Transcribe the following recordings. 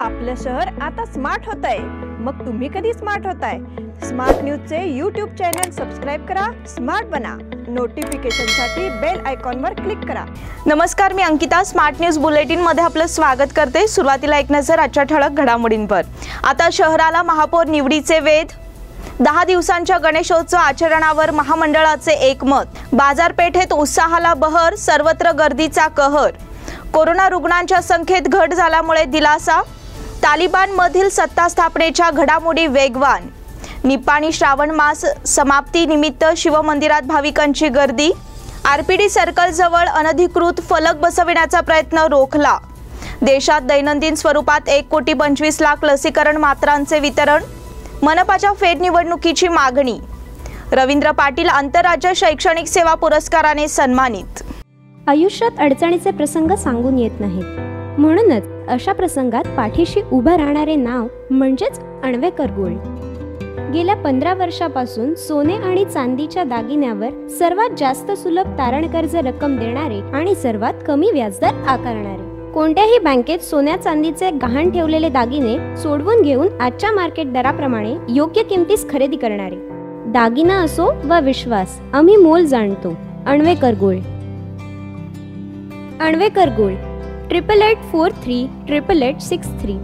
आपलं शहर आता स्मार्ट होतंय। मग तुम्ही कधी स्मार्ट होताय? स्मार्ट न्यूजचे यूट्यूब चॅनल सबस्क्राइब करा, स्मार्ट बना। नोटिफिकेशनसाठी बेल आयकॉनवर क्लिक करा। नमस्कार, मी अंकिता। स्मार्ट न्यूज बुलेटिन मध्ये आपलं स्वागत करते। सुरुवातीला एक नजर आजच्या ठळक घडामोडींवर। आता शहराला महापौर निवडीचे वेध। 10 दिवसांच्या गणेशोत्सव आचरणावर महामंडळाचे एकमत। बाजारपेठेत उत्साहाला बहर, सर्वत्र गर्दीचा कहर। कोरोना रुग्णांच्या संख्येत घट झाल्यामुळे दिलासा। तालिबानमधील सत्ता स्थापनेच्या घडामोडी वेगवान। निपाणी श्रावण मास समाप्ती निमित्त शिवमंदिरात भाविकांची गर्दी। आरपीडी सर्कल जवळ अनधिकृत फलक बसविण्याचा प्रयत्न रोखला। देशात दैनंदिन स्वरूपात 1,25,00,000 लसीकरण मात्रांचे वितरण। मनपाच्या फेरनिवडणुकीची मागणी। रवींद्र पाटील आंतरराज्य शैक्षणिक सेवा पुरस्काराने सन्मानित। आयुष्यात अडचणीचे प्रसंग सांगून येत नाहीत, म्हणूनच अशा प्रसंगात पाठीशी उभं राहणारे नाव म्हणजेच अण्वेकर गोल्ड। गेल्या 15 वर्षापासून सोने आणि चांदीच्या दागिन्यावर सर्वात जास्त सुलभ तारण कर्ज रक्कम देणारे आणि सर्वात कमी व्याजदर आकारणारे। कोणत्याही बँकेत सोन्या चांदीचे गहाण ठेवलेले दागिने सोडवून घेऊन आजच्या मार्केट दराप्रमाणे योग्य किमतीस खरेदी करणारे। दागिना असो वा विश्वास, आम्ही मोल जाणतो। अण्वेकर गोल्ड। अण्वेकर गोल्ड 8843888863।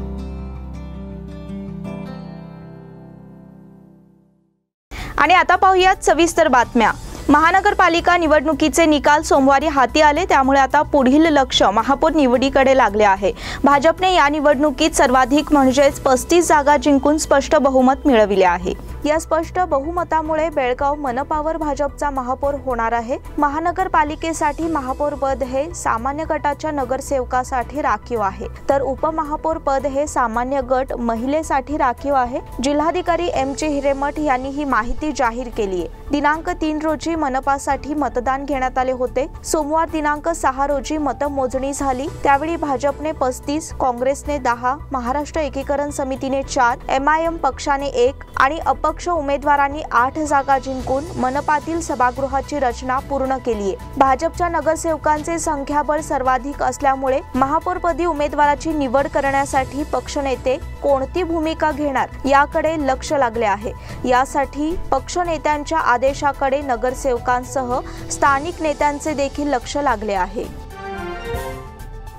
आणि आता पाहूयात सविस्तर बातम्या। महानगरपालिका निवडणुकीचे निकाल सोमवारी हाती आले, त्यामुळे आता पुढील लक्ष महापौर निवडीकडे लागले आहे। भाजपने या निवडणुकीत सर्वाधिक म्हणजेच 35 जागा जिंकून स्पष्ट बहुमत मिळविले आहे। या स्पष्ट बहुमतामुळे बेळगाव मनपावर भाजपचा महापौर होणार आहे। महानगरपालिकेसाठी महापौर पद हे सामान्य गटाच्या नगरसेवकासाठी राखीव आहे, तर उपमहापौर पद हे सामान्य गट महिलेसाठी राखीव आहे। जिल्हाधिकारी एम.चे हिरेमठ यांनी ही माहिती जाहीर केली आहे। दिनांक 3 रोजी मनपासाठी मतदान घेण्यात आले होते। सोमवार दिनांक 6 रोजी मतमोजणी झाली, त्यावेळी भाजपने 35, काँग्रेसने 10, महाराष्ट्र एकीकरण समितीने 4, MIM पक्षाने 1 आणि अपक्ष उमेदवारांनी 8 जागा जिंकून मनपातील सभागृहाची रचना पूर्ण केली आहे। भाजपच्या नगरसेवकांचे संख्याबळ सर्वाधिक असल्यामुळे महापौरपदी उमेदवाराची निवड करण्यासाठी पक्षनेते कोणती भूमिका घेणार याकडे लक्ष लागले आहे। यासाठी पक्षनेत्यांच्या आदेशाकडे नगरसेवकांसह स्थानिक नेत्यांचे देखील लक्ष लागले आहे।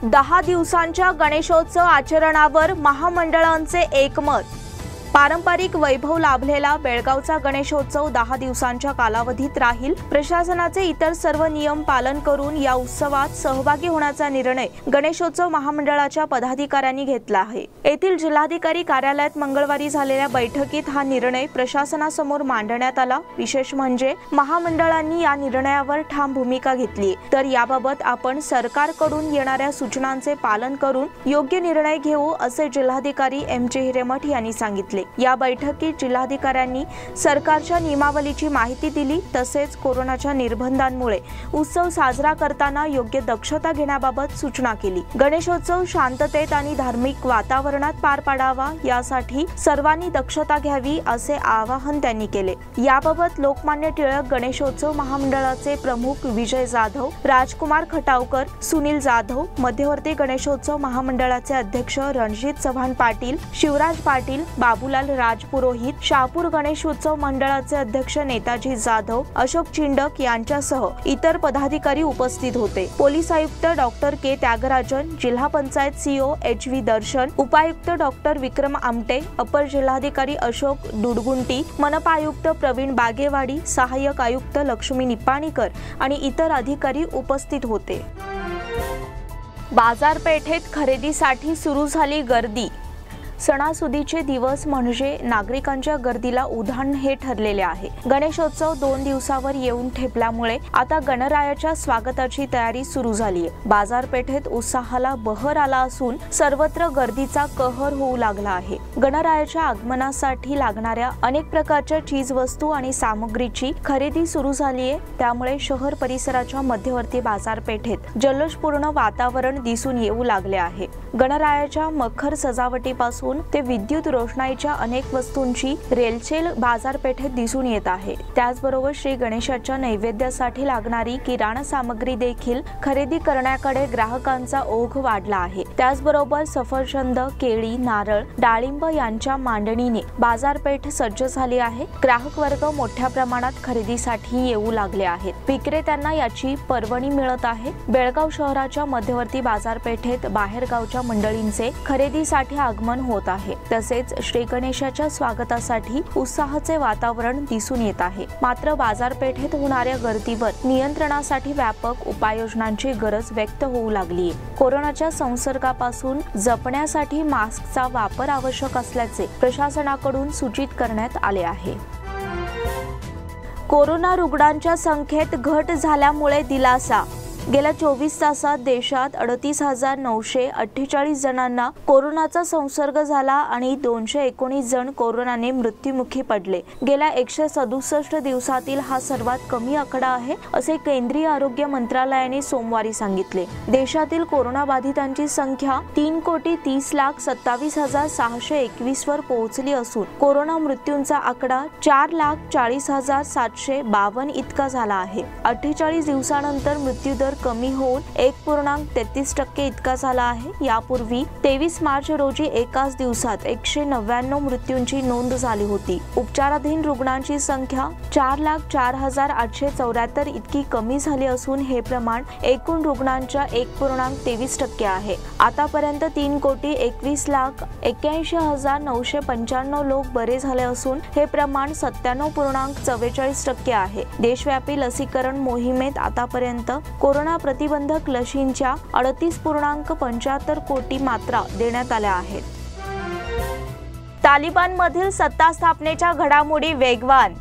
10 दिवसांच्या गणेशोत्सव आचरणावर महामंडळांचे एकमत। पारंपरिक वैभव लाभलेला बेळगावचा गणेशोत्सव 10 दिवसांच्या कालावधीत राहील। प्रशासनाचे इतर सर्व नियम पालन करून या उत्सवात सहभागी होण्याचा निर्णय गणेशोत्सव महामंडळाच्या पदाधिकाऱ्यांनी घेतला आहे। येथील जिल्हाधिकारी कार्यालयात मंगळवारी झालेल्या बैठकीत हा निर्णय प्रशासनासमोर मांडण्यात आला। विशेष म्हणजे महामंडळांनी या निर्णयावर ठाम भूमिका घेतली, तर याबाबत आपण सरकारकडून येणाऱ्या सूचनांचे पालन करून योग्य निर्णय घेऊ, असे जिल्हाधिकारी एम.चे हिरेमठ यांनी सांगितले। या बैठकीत जिल्हाधिकाऱ्यांनी सरकारच्या नियमावलीची माहिती दिली, तसेच कोरोनाच्या निर्बंधांमुळे उत्सव साजरा करताना योग्य दक्षता घेण्याबाबत सूचना केली। गणेशोत्सव शांततेत आणि धार्मिक वातावरणात पार पाडावा, यासाठी सर्वांनी दक्षता घ्यावी, असे आवाहन त्यांनी केले। याबाबत लोकमान्य टिळक गणेशोत्सव महामंडळाचे प्रमुख विजय जाधव, राजकुमार खटावकर, सुनील जाधव, मध्यवर्ती गणेशोत्सव महामंडळाचे अध्यक्ष रणजित चव्हाण पाटील, शिवराज पाटील, बाबूलाल राजपुरोहित, शहापूर गणेशोत्सव मंडळाचे अध्यक्ष नेताजी जाधव, अशोक चिंडक यांच्यासह इतर पदाधिकारी उपस्थित होते। पोलीस आयुक्त डॉक्टर के त्यागराजन, जिल्हा पंचायत CEO HV दर्शन, उपायुक्त डॉक्टर विक्रम आमटे, अपर जिल्हाधिकारी अशोक दुडगुंटी, मनपा आयुक्त प्रवीण बागेवाडी, सहाय्यक आयुक्त लक्ष्मी निपाणीकर आणि इतर अधिकारी उपस्थित होते। बाजारपेठेत खरेदीसाठी सुरू झाली गर्दी। सणासुदीचे दिवस म्हणजे नागरिकांच्या गर्दीला उधाण हे ठरलेले आहे। गणेशोत्सव 2 दिवसावर येऊन ठेपल्यामुळे आता गणरायाच्या स्वागताची तयारी सुरू झाली आहे। बाजारपेठेत उत्साहाला बहर आला असून सर्वत्र गर्दीचा कहर होऊ लागला आहे। गणरायाच्या आगमनासाठी लागणाऱ्या अनेक प्रकारच्या चीज वस्तू आणि सामग्रीची खरेदी सुरू झाली आहे, त्यामुळे शहर परिसराच्या मध्यवर्ती बाजारपेठेत जल्लोषपूर्ण वातावरण दिसून येऊ लागले आहे। गणरायाच्या मखर सजावटीपासून ते विद्युत रोषणाईच्या अनेक वस्तूंची रेलचेल बाजारपेठेत दिसून येत आहे। त्याचबरोबर श्री गणेशाच्या नैवेद्यासाठी लागणारी किराणा सामग्री देखील खरेदी करण्याकडे ग्राहकांचा ओघ वाढला आहे। त्याचबरोबर सफरचंद, केळी, नारळ, डाळिंब यांच्या मांडणीने बाजारपेठ सज्ज झाली आहे। ग्राहक वर्ग मोठ्या प्रमाणात खरेदीसाठी येऊ लागले आहेत। विक्रेत्यांना याची पर्वणी मिळत आहे। बेळगाव शहराच्या मध्यवर्ती बाजारपेठेत बाहेरगावच्या मंडळींचे खरेदीसाठी आगमन होत आहे। तसेच श्री गणेशाच्या स्वागतासाठी उत्साहाचे वातावरण दिसून येत आहे। मात्र बाजारपेठेत होणाऱ्या गर्दीवर नियंत्रणासाठी व्यापक उपाययोजनांची गरज व्यक्त होऊ लागली आहे। कोरोनाच्या संसर्गापासून जपण्यासाठी मास्कचा वापर आवश्यक असल्याचे प्रशासनाकडून सूचित करण्यात आले आहे। कोरोना रुग्णांच्या संख्येत घट झाल्यामुळे दिलासा। गेल्या 24 तासात देशात 38,948 जणांना कोरोनाचा संसर्ग झाला आणि 219 जण कोरोनाने मृत्युमुखी पडले। गेल्या 167 दिवसातील हा सर्वात कमी आकडा आहे, असे केंद्रीय आरोग्य मंत्रालयाने सोमवारी सांगितले। देशातील कोरोना बाधितांची संख्या 3,30,27,621 वर पोहोचली असून कोरोना मृत्यूंचा आकडा 4,40,752 इतका झाला आहे। 48 दिवसानंतर मृत्यूदर कमी होऊन 1.33% इतका झाला आहे। यापूर्वी 23 मार्च रोजी एकाच दिवसात 199 मृत्यूंची नोंद झाली होती। उपचाराधीन रुग्णांची संख्या 4,04,874 इतकी कमी झाली असून हे प्रमाण एकूण रुग्णांच्या 1.23% आहे। आतापर्यंत 3,21,81,995 लोक बरे झाले असून हे प्रमाण 97.44% आहे। देशव्यापी लसीकरण मोहिमेत आतापर्यंत कोरोना प्रतिबंधक लशींच्या 38.75 कोटी मात्रा देण्यात आल्या आहेत। तालिबानमधील सत्ता स्थापनेच्या घडामोडी वेगवान।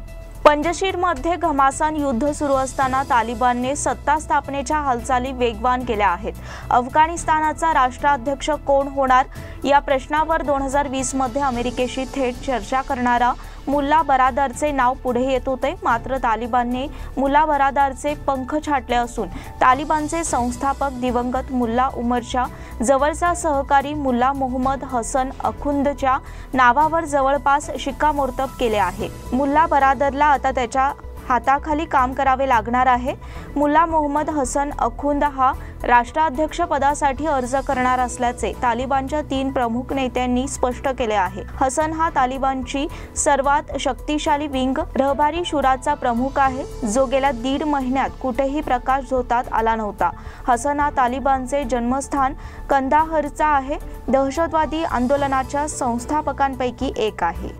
पंजशीरमध्ये घमासान युद्ध सुरू असताना तालिबानने सत्ता स्थापनेच्या हालचाली वेगवान केल्या आहेत। अफगाणिस्तानाचा राष्ट्राध्यक्ष कोण होणार या प्रश्नावर 2020 मध्ये अमेरिकेशी थेट चर्चा करणारा मुल्ला बरादरचे नाव पुढे येत होते। मात्र तालिबानने मुल्ला बरादरचे पंख छाटले असून तालिबानचे संस्थापक दिवंगत मुल्ला उमरच्या जवळचा सहकारी मुल्ला मोहम्मद हसन अखुंदच्या नावावर जवळपास शिक्कामोर्तब केले आहे। मुल्ला बरादरला आता त्याच्या हाताखाली काम करावे लागणार आहे। मुल्ला मोहम्मद हसन अखुंद हा राष्ट्राध्यक्ष पदासाठी अर्ज करणार असल्याचे तालिबानच्या 3 प्रमुख नेत्यांनी स्पष्ट केले आहे। हसन हा तालिबानची सर्वात शक्तिशाली विंग रहबारी शुराचा प्रमुख आहे, जो गेल्या 1.5 महिन्यात कुठेही प्रकाश झोतात आला नव्हता। हसन हा तालिबानचे जन्मस्थान कंदाहरचा आहे। दहशतवादी आंदोलनाच्या संस्थापकांपैकी एक आहे।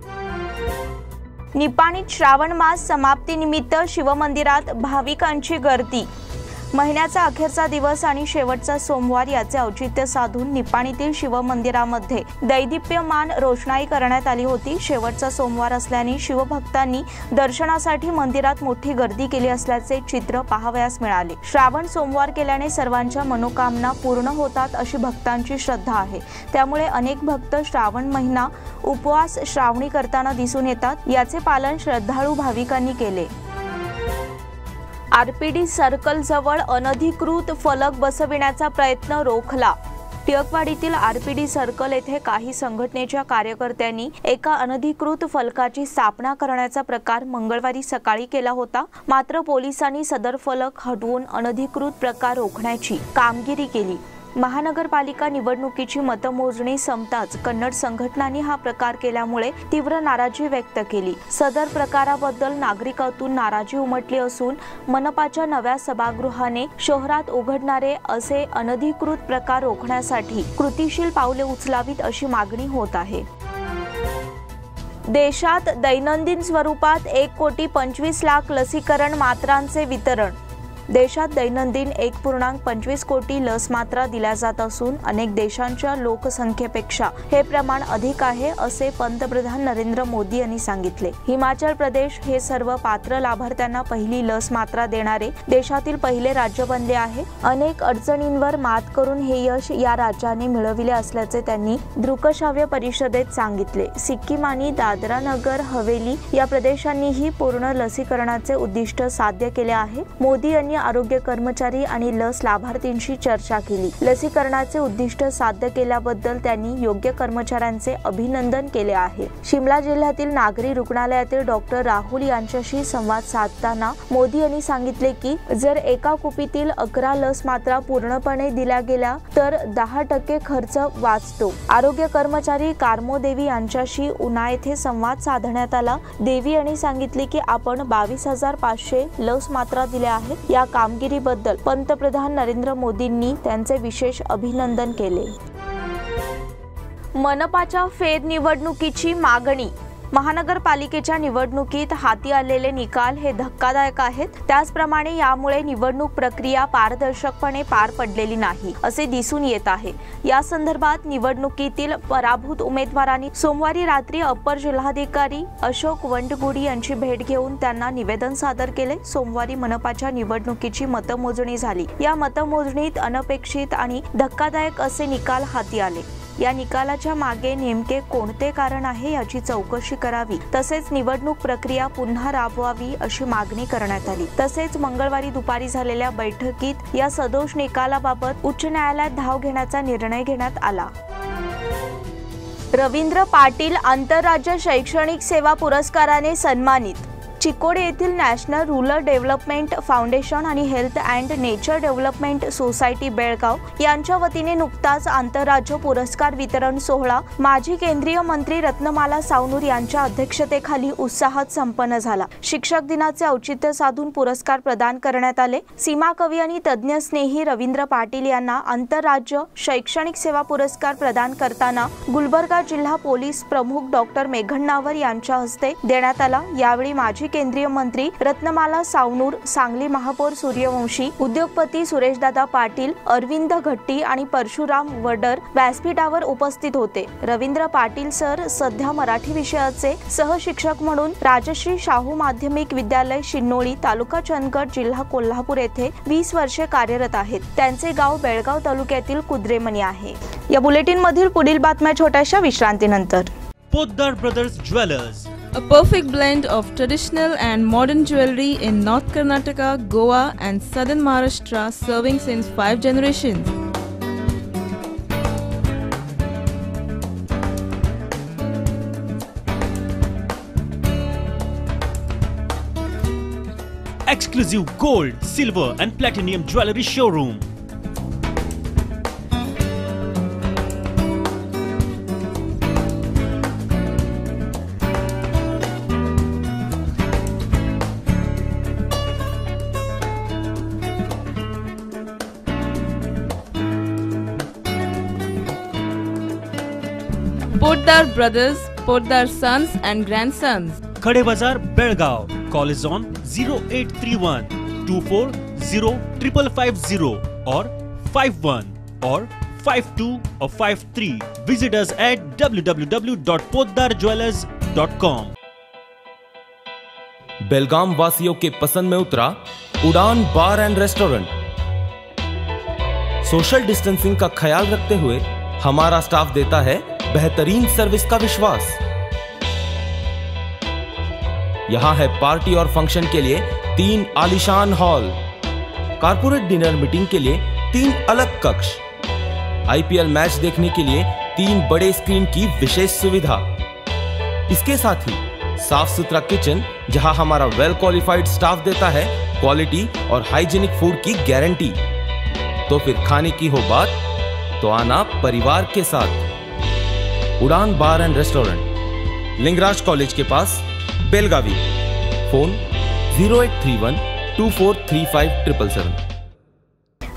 निपाणीत श्रावण मास समाप्तीनिमित्त शिवमंदिरात भाविकांची गर्दी। महिन्याचा अखेरचा दिवस आणि शेवटचा सोमवार याचे औचित्य साधून निपाणीतील शिवमंदिरामध्ये दैदिप्यमान रोषणाई करण्यात आली होती। शेवटचा सोमवार असल्याने शिवभक्तांनी दर्शनासाठी मंदिरात मोठी गर्दी केली असल्याचे चित्र पाहावयास मिळाले। श्रावण सोमवार केल्याने सर्वांच्या मनोकामना पूर्ण होतात अशी भक्तांची श्रद्धा आहे। त्यामुळे अनेक भक्त श्रावण महिना उपवास श्रावणी करताना दिसून येतात। याचे पालन श्रद्धाळू भाविकांनी केले। आरपीडी सर्कल जवळ अनधिकृत फलक बसविण्याचा प्रयत्न रोखला। टिळकवाडीतील आरपीडी सर्कल येथे काही संघटनेच्या कार्यकर्त्यांनी एका अनधिकृत फलकाची स्थापना करण्याचा प्रकार मंगळवारी सकाळी केला होता। मात्र पोलिसांनी सदर फलक हटवून अनधिकृत प्रकार रोखण्याची कामगिरी केली। महानगरपालिका निवडणुकीची मतमोजणी संपताच कन्नड संघटनांनी हा प्रकार केल्यामुळे तीव्र नाराजी व्यक्त केली। सदर प्रकाराबद्दल नागरिकातून नाराजी उमटली असून मनपाच्या नव्या सभागृहाने शहरात उघडणारे असे अनधिकृत प्रकार रोखण्यासाठी कृतिशील पावले उचलावीत अशी मागणी होत आहे। देशात दैनंदिन स्वरूपात 1,25,00,000 लसीकरण मात्रांचे वितरण। देशात दैनंदिन 1.25 कोटी लस मात्रा दिल्या जात असून अनेक देशांच्या लोकसंख्येपेक्षा हे प्रमाण अधिक आहे, असे पंतप्रधान नरेंद्र मोदी यांनी सांगितले। हिमाचल प्रदेश हे सर्व पात्र लाभार्थ्यांना पहिली लस मात्रा देणारे देशातील पहिले राज्य बनले आहे। अनेक अडचणींवर मात करून हे यश या राज्याने मिळविले असल्याचे त्यांनी दृकश्राव्य परिषदेत सांगितले। सिक्कीम आणि दादरा नगर हवेली या प्रदेशांनीही पूर्ण लसीकरणाचे उद्दिष्ट साध्य केले आहे। मोदी यांनी आरोग्य कर्मचारी आणि लस लाभार्थींशी चर्चा केली। लसीकरणाचे उद्दिष्ट साध्य केल्याबद्दल त्यांनी योग्य कर्मचाऱ्यांचे अभिनंदन केले आहे। शिमला जिल्ह्यातील नागरी रुग्णालयातील डॉक्टर राहुल यांच्याशी संवाद साधताना मोदी यांनी सांगितले की जर एका कुपीतील 11 लस मात्रा पूर्णपणे दिल्या गेल्या तर 10% खर्च वाचतो। आरोग्य कर्मचारी कार्मो देवी यांच्याशी उना येथे संवाद साधण्यात आला। देवी यांनी सांगितले की आपण 22,500 लस मात्रा दिल्या आहेत। या कामगिरीबद्दल पंतप्रधान नरेंद्र मोदींनी त्यांचे विशेष अभिनंदन केले। मनपाच्या फेरनिवडणुकीची मागणी। महानगरपालिकेच्या निवडणुकीत हाती आलेले निकाल हे धक्कादायक आहेत। त्याचप्रमाणे यामुळे निवडणूक प्रक्रिया पारदर्शकपणे पार पडलेली नाही असे दिसून येत आहे। या संदर्भात निवडणुकीतील पराभूत उमेदवारांनी सोमवारी रात्री अप्पर जिल्हाधिकारी अशोक वंडगुडी यांची भेट घेऊन त्यांना निवेदन सादर केले। सोमवारी मनपाच्या निवडणुकीची मतमोजणी झाली। या मतमोजणीत अनपेक्षित आणि धक्कादायक असे निकाल हाती आले। या निकालाच्या मागे नेमके कोणते कारण आहे याची चौकशी करावी, तसेच निवडणूक प्रक्रिया पुन्हा राबवावी अशी मागणी करण्यात आली। तसेच मंगळवारी दुपारी झालेल्या बैठकीत या सदोष निकालाबाबत उच्च न्यायालयात धाव घेण्याचा निर्णय घेण्यात आला। रवींद्र पाटील आंतरराज्य शैक्षणिक सेवा पुरस्काराने सन्मानित। चिकोडी येथील नॅशनल रूरल डेव्हलपमेंट फाउंडेशन आणि health and nature development society Belgaum यांच्या वतीने नुकताच आंतरराज्य पुरस्कार वितरण सोहळा माजी केंद्रीय मंत्री रत्नमाला सावनूर यांच्या अध्यक्षतेखाली उत्साहात संपन्न झाला। शिक्षक दिनाचे औचित्य साधून पुरस्कार प्रदान करण्यात आले। सीमा कवी आणि तज्ञ स्नेही रवींद्र पाटील यांना आंतरराज्य शैक्षणिक सेवा पुरस्कार प्रदान करताना गुलबर्गा जिल्हा पोलीस प्रमुख डॉक्टर मेघण्णावर यांच्या हस्ते देण्यात आला। यावेळी माजी केंद्रीय मंत्री रत्नमाला सावनूर, सांगली महापौर सूर्यवंशी, उद्योगपती सुरेशदादा पाटील, अरविंद घट्टी आणि परशुराम वडर व्यासपीठावर उपस्थित होते। रवींद्र पाटील सर सध्या मराठी विषयाचे सहशिक्षक म्हणून राजश्री शाहू माध्यमिक विद्यालय शिन्नोळी, तालुका चंदगड, जिल्हा कोल्हापूर येथे 20 वर्षे कार्यरत आहेत। त्यांचे गाव बेळगाव तालुक्यातील कुद्रेमणी आहे। या बुलेटिन मधील पुढील बातम्या छोट्याशा विश्रांतीनंतर। Poddar brothers jewellers, a perfect blend of traditional and modern jewelry in North Karnataka, Goa and southern Maharashtra, serving since 5 generations. exclusive gold, silver and platinum jewelry showroom. Poddar Brothers, Poddar Sons and Grandsons. Khade Bazar, Belgaum. Call is on 0831 240 5550 or 51 or 52 or 53. Visit us at www.poddarjewelers.com. बेलगाम वासियों के पसंद में उतरा उड़ान बार end restaurant. Social distancing का ख्याल रखते हुए हमारा स्टाफ देता है बेहतरीन सर्विस का विश्वास। यहां है पार्टी और फंक्शन के लिए 3 आलीशान हॉल, कारपोरेट डिनर मीटिंग के लिए 3 अलग कक्ष, आईपीएल मैच देखने के लिए 3 बड़े स्क्रीन की विशेष सुविधा। इसके साथ ही साफ सुथरा किचन जहां हमारा वेल क्वालिफाइड स्टाफ देता है क्वालिटी और हाइजीनिक फूड की गारंटी। तो फिर खाने की हो बात तो आना परिवार के साथ। उड़ान बार एंड रेस्टोरेंट, लिंगराज कॉलेज के पास, बेलगावी। फोन 0831 243577।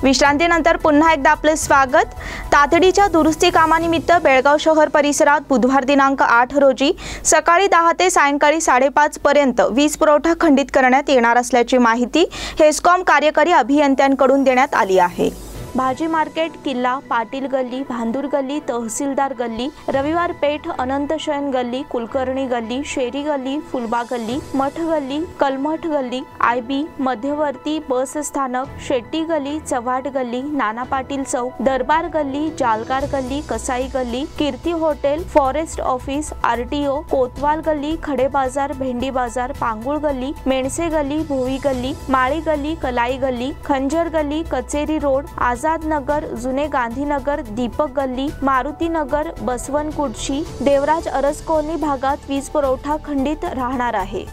विश्रांतीनंतर पुन्हा एकदा आपले स्वागत। तातडीच्या दुरुस्ती कामानिमित्त बेळगाव शहर परिसरात बुधवार दिनांक 8 रोजी सकाळी 10 ते सायंकाळी 5:30 पर्यंत वीज पुरवठा खंडित करण्यात येणार असल्याची माहिती हेस्कॉम कार्यकारी अभियंत्यांकडून देण्यात आली आहे। भाजी मार्केट, किल्ला, पाटील गल्ली, भांदूर गल्ली, तहसीलदार गल्ली, रविवार पेठ, अनंतशयन गल्ली, कुलकर्णी गल्ली, शेरी गल्ली, फुलबाग गल्ली, मठ गल्ली, कलमठ गल्ली, IB, मध्यवर्ती बस स्थानक, शेट्टी गल्ली, चव्हाट गल्ली, नाना पाटील चौक, दरबार गल्ली, जालगार गल्ली, कसाई गल्ली, कीर्ती हॉटेल, फॉरेस्ट ऑफिस, RTO, कोतवाल गल्ली, खडे बाजार, भेंडी बाजार, पांगुळ गल्ली, मेणसे गल्ली, भोवी गल्ली, माळी गल्ली, कलाई गल्ली, खंजर गल्ली, कचेरी रोड, आझाद नगर, जुने गांधीनगर, दीपक गल्ली, मारुती नगर, बसवन कुडशी, देवराज अरस कॉलनी भागात वीज पुरवठा खंडित राहणार आहे.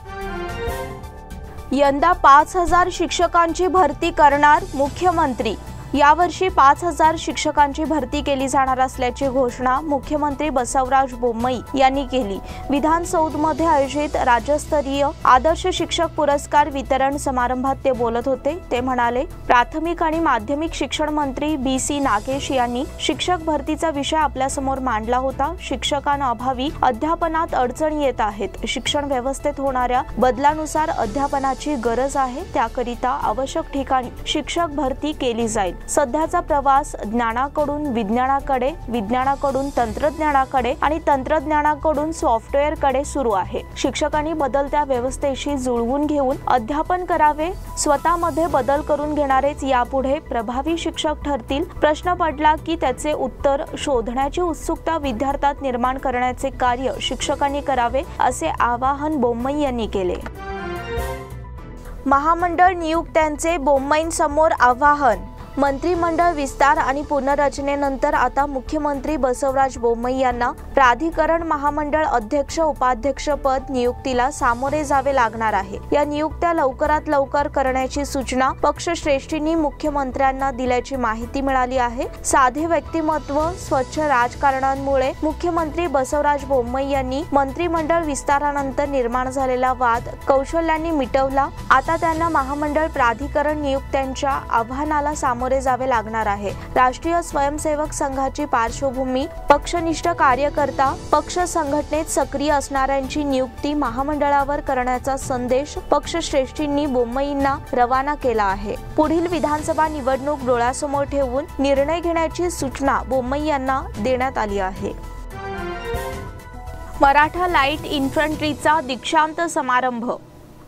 यंदा 5,000 शिक्षकांची भरती करणार मुख्यमंत्री. यावर्षी 5,000 शिक्षकांची भरती केली जाणार असल्याची घोषणा मुख्यमंत्री बसवराज बोम्मई यांनी केली. विधानसौधमध्ये आयोजित राज्यस्तरीय आदर्श शिक्षक पुरस्कार वितरण समारंभात ते बोलत होते. ते म्हणाले, प्राथमिक आणि माध्यमिक शिक्षण मंत्री BC नागेश यांनी शिक्षक भरतीचा विषय आपल्यासमोर मांडला होता. शिक्षकांअभावी अध्यापनात अडचणी येत आहेत. शिक्षण व्यवस्थेत होणाऱ्या बदलानुसार अध्यापनाची गरज आहे. त्याकरिता आवश्यक ठिकाणी शिक्षक भरती केली जाईल. सध्याचा प्रवास ज्ञानाकडून विज्ञानाकडे, विज्ञानाकडून तंत्रज्ञानाकडे आणि तंत्रज्ञानाकडून सॉफ्टवेअरकडे सुरू आहे. शिक्षकांनी बदलत्या व्यवस्थेशी जुळवून घेऊन अध्यापन करावे. स्वतःमध्ये बदल करून घेणारेच यापुढे प्रभावी शिक्षक ठरतील. प्रश्न पडला की त्याचे उत्तर शोधण्याची उत्सुकता विद्यार्थ्यात निर्माण करण्याचे कार्य शिक्षकांनी करावे, असे आवाहन बोम्मई यांनी केले. महामंडळ नियुक्त्यांचे बोम्मईंसमोर आवाहन. मंत्रिमंडळ विस्तार आणि पुनर्रचनेनंतर आता मुख्यमंत्री बसवराज बोम्मई यांना प्राधिकरण महामंडळ अध्यक्ष उपाध्यक्ष पद नियुक्तीला सामोरे जावे लागणार आहे. या नियुक्त्या लवकरात लवकर करण्याची सूचना पक्षश्रेष्ठींनी मुख्यमंत्र्यांना दिल्याची माहिती मिळाली आहे. साधे व्यक्तिमत्व, स्वच्छ राजकारणांमुळे मुख्यमंत्री बसवराज बोम्मई यांनी मंत्रिमंडळ विस्तारानंतर निर्माण झालेला वाद कौशल्यांनी मिटवला. आता त्यांना महामंडळ प्राधिकरण नियुक्त्यांच्या आव्हानाला सामोरे जावे लागणार आहे. राष्ट्रीय स्वयंसेवक संघाची पार्श्वभूमी, पक्षनिष्ठ कार्यकर्ता, पक्ष संघटनेत सक्रिय असणाऱ्यांची नियुक्ती महामंडळावर करण्याचा संदेश पक्षश्रेष्ठींनी बोम्मईंना रवाना केला आहे. पुढील विधानसभा निवडणूक डोळ्यासमोर ठेवून निर्णय घेण्याची सूचना बोम्मई यांना देण्यात आली आहे. मराठा लाईट इन्फंट्रीचा दीक्षांत समारंभ.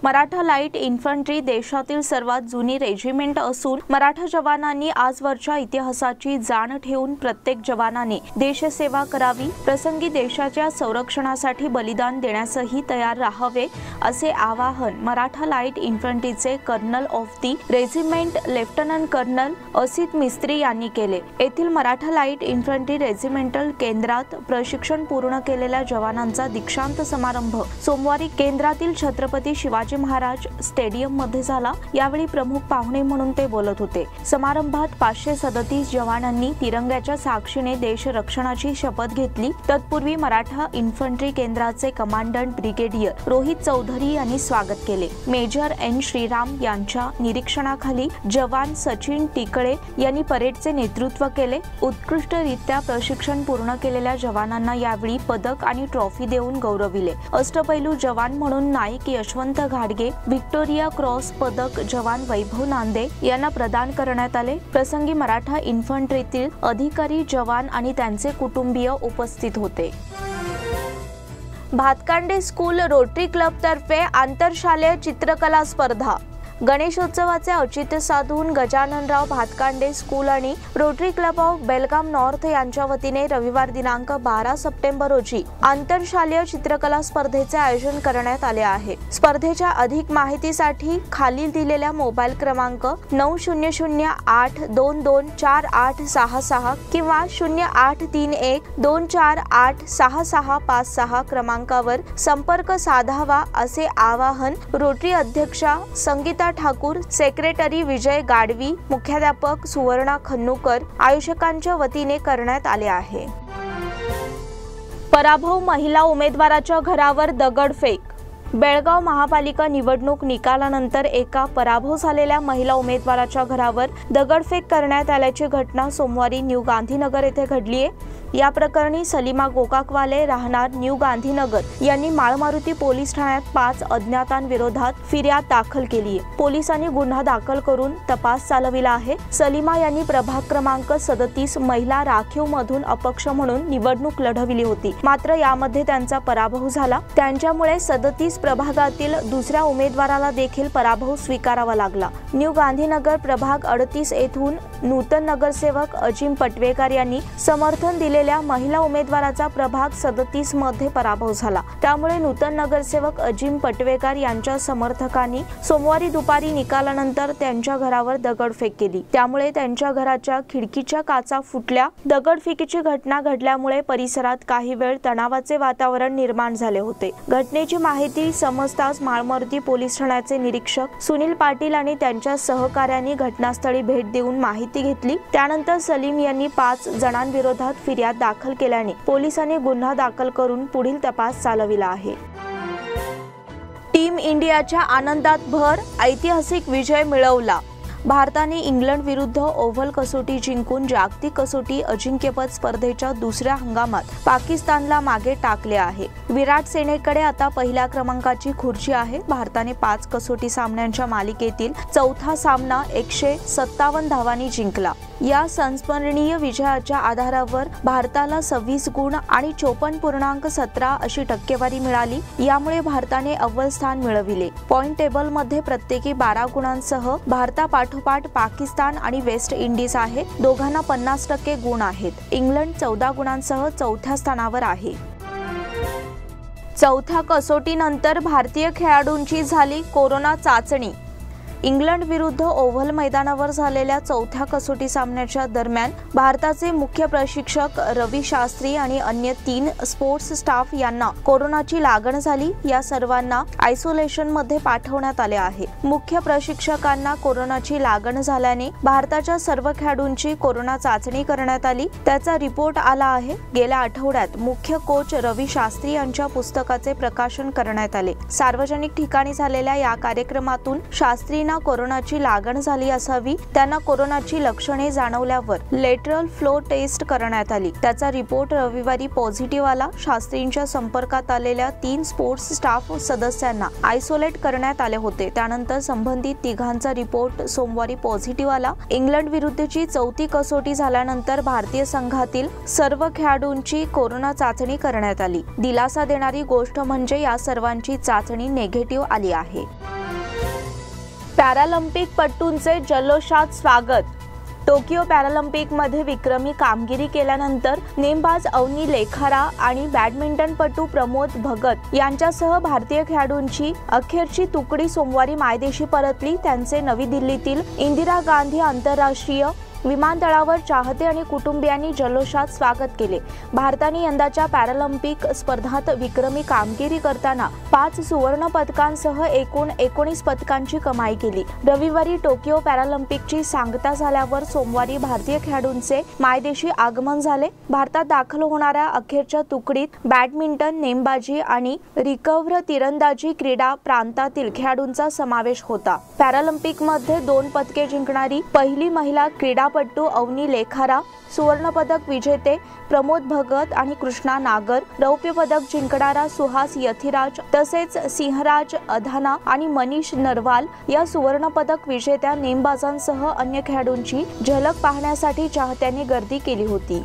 मराठा लाईट इन्फंट्री देशातील सर्वात जुनी रेजिमेंट असून मराठा जवानांनी आजवरच्या इतिहासाची जाण ठेवून प्रत्येक जवानाने देशसेवा करावी, प्रसंगी देशाच्या संरक्षणासाठी बलिदान देण्यासही तयार राहावे, असे आवाहन मराठा लाईट इन्फंट्रीचे colonel of the regiment lieutenant colonel Asit Mistry यांनी केले. येथील मराठा लाईट इन्फंट्री रेजिमेंटल केंद्रात प्रशिक्षण पूर्ण केलेल्या जवानांचा दीक्षांत समारंभ सोमवारी केंद्रातील छत्रपती शिवाजी महाराज स्टेडियम मध्ये झाला. यावेळी प्रमुख पाहुणे म्हणून ते बोलत होते. समारंभात 537 जवानांनी तिरंग्याच्या साक्षीने देश रक्षणाची शपथ घेतली. तत्पूर्वी मराठा इन्फंट्री केंद्राचे कमांडंट ब्रिगेडियर रोहित चौधरी यांनी स्वागत केले. मेजर N श्रीराम यांच्या निरीक्षणाखाली जवान सचिन टिकळे यांनी परेडचे नेतृत्व केले. उत्कृष्टरित्या प्रशिक्षण पूर्ण केलेल्या जवानांना यावेळी पदक आणि ट्रॉफी देऊन गौरविले. अष्टपैलू जवान म्हणून नाईक यशवंत घाडगे, व्हिक्टोरिया क्रॉस पदक जवान वैभव नांदे यांना प्रदान करण्यात आले. प्रसंगी मराठा इन्फंट्रीतील अधिकारी, जवान आणि त्यांचे कुटुंबीय उपस्थित होते. भातकांडे स्कूल रोटरी क्लब तर्फे आंतरशालेय चित्रकला स्पर्धा. गणेशोत्सवाचे औचित्य साधून गजाननराव भातकांडे स्कूल आणि rotary club of Belgaum north यांच्या वतीने रविवार दिनांक 12 सप्टेंबर रोजी आंतरशालेय चित्रकला स्पर्धेचे आयोजन करण्यात आले आहे. स्पर्धेच्या अधिक माहितीसाठी खालील दिलेल्या मोबाईल क्रमांक 9008224866 किंवा 083124866656 क्रमांकावर संपर्क साधावा, असे आवाहन रोटरी अध्यक्षा संगीता ठाकूर, सेक्रेटरी विजय गाडवी, मुख्याध्यापक सुवर्णा खन्नूकर, आयोजकांच्या वतीने करण्यात आले आहे. पराभव, महिला उमेदवाराच्या घरावर दगडफेक. बेळगाव महापालिका निवडणूक निकालानंतर एका पराभव झालेल्या महिला उमेदवाराच्या घरावर दगडफेक करण्यात आल्याची घटना सोमवारी न्यू गांधीनगर येथे घडली आहे। या प्रकरणी सलीमा गोकाकवाले राहणार न्यू गांधीनगर यांनी माळमारुती पोलीस ठाण्यात 5 अज्ञातांविरोधात फिर्याद दाखल केली आहे। पोलिसांनी गुन्हा दाखल करून तपास चालविला आहे। सलीमा यांनी प्रभाग क्रमांक 37 महिला राखीव मधून अपक्ष म्हणून निवडणूक लढविली होती, मात्र यामध्ये त्यांचा पराभव झाला। त्यांच्यामुळे 37 प्रभागातील दुसऱ्या उमेदवाराला देखील पराभव स्वीकारावा लागला। न्यू गांधीनगर प्रभाग 38 येथून नूतन नगरसेवक अजिम पटवेकर यांनी समर्थन दिलेल्या महिला उमेदवाराचा प्रभाग 37 मध्ये पराभव झाला। त्यामुळे नूतन नगरसेवक अजिम पटवेकर यांच्या समर्थकांनी सोमवारी दुपारी निकालानंतर त्यांच्या घरावर दगडफेक केली। त्यामुळे त्यांच्या घराच्या खिडकीच्या काचा फुटल्या। दगडफेकीची घटना घडल्यामुळे परिसरात काही वेळ तणावाचे वातावरण निर्माण झाले होते। घटनेची माहिती समजताच माळमारुती पोलीस ठाण्याचे निरीक्षक सुनील पाटील आणि त्यांच्या सहकाऱ्यांनी घटनास्थळी भेट देऊन माहिती घेतली। त्यानंतर सलीम यांनी 5 जणांविरोधात फिर्याद दाखल केल्याने पोलिसांनी गुन्हा दाखल करून पुढील तपास चालविला आहे। टीम इंडियाच्या आनंदात भर, ऐतिहासिक विजय मिळवला। भारताने इंग्लंड विरुद्ध ओव्हल कसोटी जिंकून जागतिक कसोटी अजिंक्यपद स्पर्धेच्या दुसऱ्या हंगामात पाकिस्तानला मागे टाकले आहे। विराट सेनेकडे आता पहिल्या क्रमांकाची खुर्ची आहे। भारताने 5 कसोटी सामन्यांच्या मालिकेतील चौथा सामना 157 धावांनी जिंकला। या संस्मरणीय विजयाच्या आधारावर भारताला 26 गुण आणि 54.17 अशी टक्केवारी मिळाली। यामुळे भारताने अव्वल स्थान मिळविले। पॉइंट टेबलमध्ये प्रत्येकी 12 गुणांसह भारतापाठोपाठ पाकिस्तान आणि वेस्ट इंडिज आहे। दोघांना 50% गुण आहेत। इंग्लंड 14 गुणांसह चौथ्या स्थानावर आहे। चौथ्या कसोटीनंतर भारतीय खेळाडूंची झाली कोरोना चाचणी। इंग्लंड विरुद्ध ओव्हल मैदानावर झालेल्या चौथ्या कसोटी सामन्याच्या दरम्यान भारताचे मुख्य प्रशिक्षक रवी शास्त्री आणि अन्य 3 स्पोर्ट्स स्टाफ यांना कोरोनाची लागण झाली। या सर्वांना आयसोलेशनमध्ये पाठवण्यात आले आहे। मुख्य प्रशिक्षकांना कोरोनाची लागण झाल्याने भारताच्या सर्व खेळाडूंची कोरोना चाचणी करण्यात आली। त्याचा रिपोर्ट आला आहे। गेल्या आठवड्यात मुख्य कोच रवी शास्त्री यांच्या पुस्तकाचे प्रकाशन करण्यात आले। सार्वजनिक ठिकाणी झालेल्या या कार्यक्रमातून शास्त्रींना कोरोनाची लागण झाली असावी। त्यांना कोरोनाची लक्षणे जाणवल्यावर लेटरल फ्लो टेस्ट करण्यात आली। त्याचा रिपोर्ट रविवारी पॉझिटिव्ह आला। शास्त्रींच्या संपर्कात आलेल्या 3 स्पोर्ट्स स्टाफ सदस्यांना आयसोलेट करण्यात आले होते। त्यानंतर संबंधित तिघांचा रिपोर्ट सोमवारी पॉझिटिव्ह आला। इंग्लंड विरुद्धची चौथी कसोटी झाल्यानंतर भारतीय संघातील सर्व खेळाडूंची कोरोना चाचणी करण्यात आली। दिलासा देणारी गोष्ट म्हणजे या सर्वांची चाचणी निगेटिव्ह आली आहे। पॅरालिम्पिक पट्टूंचे जल्लोषात स्वागत। टोकियो पॅरालिम्पिकमध्ये विक्रमी कामगिरी केल्यानंतर नेमबाज अवनी लेखारा आणि बॅडमिंटनपटू प्रमोद भगत यांच्यासह भारतीय खेळाडूंची अखेरची तुकडी सोमवारी मायदेशी परतली। त्यांचे नवी दिल्लीतील इंदिरा गांधी आंतरराष्ट्रीय विमानतळावर चाहते आणि कुटुंबियांनी जल्लोषात स्वागत केले। भारताने यंदाच्या पॅरालिम्पिक स्पर्धात विक्रमी कामगिरी करताना 5 सुवर्ण पदकांसह एकूण 19 पदकांची कमाई केली। रविवारी टोकियो पॅरालिम्पिकची सांगता झाल्यावर सोमवारी भारतीय खेळाडूंचे मायदेशी आगमन झाले। भारतात दाखल होणाऱ्या अखेरच्या तुकडीत बॅडमिंटन, नेमबाजी आणि रिकव्ह तिरंदाजी क्रीडा प्रांतातील खेळाडूंचा समावेश होता। पॅरालिम्पिकमध्ये 2 पदके जिंकणारी पहिली महिला क्रीडा पट्टू अवनी लेखारा, सुवर्ण पदक विजेते प्रमोद भगत आणि कृष्णा नागर, रौप्य पदक जिंकणारा सुहास यथिराज तसेच सिंहराज अधाना आणि मनीष नरवाल या सुवर्ण पदक विजेत्या नेमबाजांसह अन्य खेळाडूंची झलक पाहण्यासाठी चाहत्यांनी गर्दी केली होती।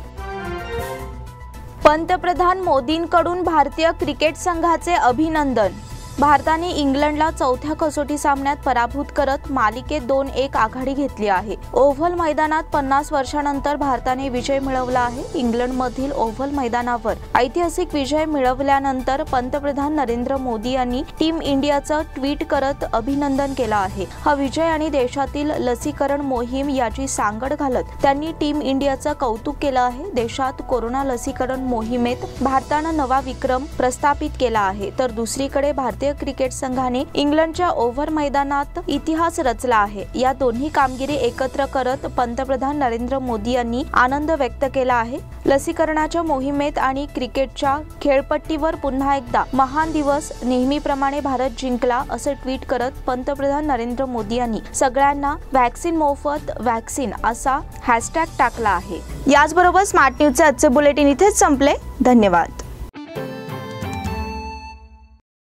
पंतप्रधान मोदींकडून भारतीय क्रिकेट संघाचे अभिनंदन। भारताने इंग्लंडला चौथ्या कसोटी सामन्यात पराभूत करत मालिकेत 2-1 आघाडी घेतली आहे। ओव्हल मैदानात 50 वर्षांनंतर भारताने विजय मिळवला आहे। इंग्लंडमधील ओव्हल मैदानावर ऐतिहासिक विजय मिळवल्यानंतर पंतप्रधान नरेंद्र मोदी यांनी टीम इंडियाचं ट्विट करत अभिनंदन केलं आहे। हा विजय आणि देशातील लसीकरण मोहीम याची सांगड घालत त्यांनी टीम इंडियाचं कौतुक केलं आहे। देशात कोरोना लसीकरण मोहिमेत भारतानं नवा विक्रम प्रस्थापित केला आहे, तर दुसरीकडे भारतीय भारतीय क्रिकेट संघाने इंग्लंडच्या ओव्हर मैदानात इतिहास रचला आहे। या दोन्ही कामगिरी एकत्र करत पंतप्रधान नरेंद्र मोदी यांनी आनंद व्यक्त केला आहे। लसीकरणाच्या मोहिमेत आणि क्रिकेटच्या खेळपट्टीवर पुन्हा एकदा महान दिवस, नेहमीप्रमाणे भारत जिंकला असे ट्विट करत पंतप्रधान नरेंद्र मोदी यांनी सगळ्यांना व्हॅक्सिन मोफत व्हॅक्सिन असा हॅशटॅग टाकला आहे। याचबरोबर स्मार्ट न्यूजचे आजचे बुलेटिन इथेच संपले। धन्यवाद।